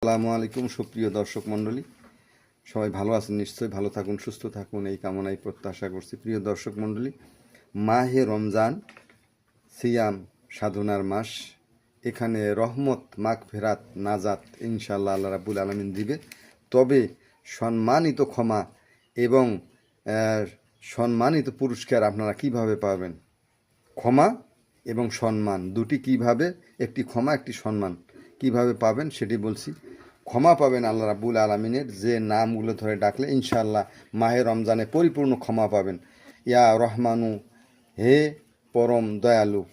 আসসালামু আলাইকুম সুপ্রিয় দর্শক মণ্ডলী, সবাই ভালো আছেন নিশ্চয়ই। ভালো থাকুন, সুস্থ থাকুন, এই কামনাই প্রত্যাশা করছি। প্রিয় দর্শক মণ্ডলী, মাহে রমজান সিয়াম সাধনার মাস। এখানে রহমত, মাগফিরাত, নাজাত ইনশাআল্লাহ আল্লাহ রাব্বুল আলামিন দিবে। তবে সম্মানিত ক্ষমা এবং সম্মানিত পুরস্কার আপনারা কিভাবে পাবেন? ক্ষমা এবং সম্মান দুটি কিভাবে, একটি ক্ষমা একটি সম্মান কিভাবে পাবেন সেটি বলছি। ক্ষমা পাবেন আল্লাহ রাব্বুল আলামিনের যে নামগুলো ধরে ডাকলে ইনশাআল্লাহ মাহে রমজানে পরিপূর্ণ ক্ষমা পাবেন। ইয়া রহমানু, হে পরম দয়ালু।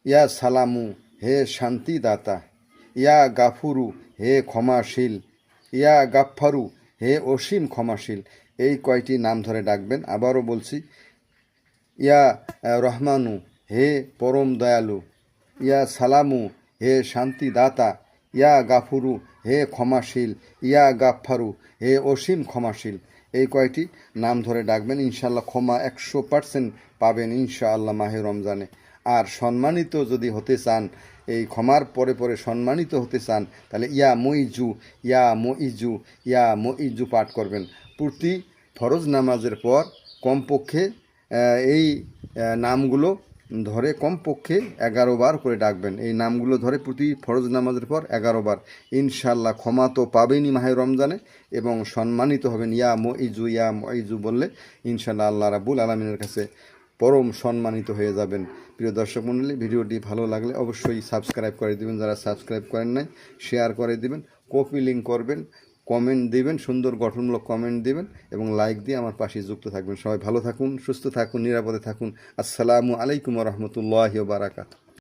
ইয়া সালামু, হে শান্তিদাতা। ইয়া গাফুরু, হে ক্ষমাশীল। ইয়া গাফফারু, হে অসীম ক্ষমাশীল। এই কয়টি নাম ধরে ডাকবেন। আবারও বলছি, ইয়া রহমানু, হে পরম দয়ালু। ইয়া সালামু, হে শান্তিদাতা। ইয়া গাফুরু, হে ক্ষমাশীল। ইয়া গাফফারু, হে অসীম ক্ষমাশীল। এই কয়টি নাম ধরে ডাকবেন, ইনশাআল্লাহ ক্ষমা 100% পাবেন ইনশাআল্লাহ মাহে রমজানে। আর সম্মানিত যদি হতে চান, এই ক্ষমার পরে পরে সম্মানিত হতে চান, তাহলে ইয়া মুইজু, ইয়া মুইজু, ইয়া মুইজু পাঠ করবেন। প্রতি ফরজ নামাজের পর কমপক্ষে এই নামগুলো ধরে কমপক্ষে 11 বার করে ডাকবেন। এই নামগুলো ধরে প্রতি ফরজ নামাজের পর 11 বার। ইনশাআল্লাহ ক্ষমা তো পাবেনই মাহে রমজানে এবং সম্মানিত হবেন। ইয়া মুইজু বললে ইনশাআল্লাহ আল্লাহ রাব্বুল আলামিনের কাছে পরম সম্মানিত হয়ে যাবেন। প্রিয় দর্শক মণ্ডলী, ভিডিওটি ভালো লাগলে অবশ্যই সাবস্ক্রাইব করে দিবেন। যারা সাবস্ক্রাইব করেন নাই শেয়ার করে দিবেন, কপি লিঙ্ক করবেন, কমেন্ট দিবেন, সুন্দর গঠনমূলক কমেন্ট দিবেন এবং লাইক দিয়ে আমার পাশে যুক্ত থাকবেন। সবাই ভালো থাকুন, সুস্থ থাকুন, নিরাপদে থাকুন। আসসালামু আলাইকুম ওয়া রাহমাতুল্লাহি ওয়া বারাকাতুহু।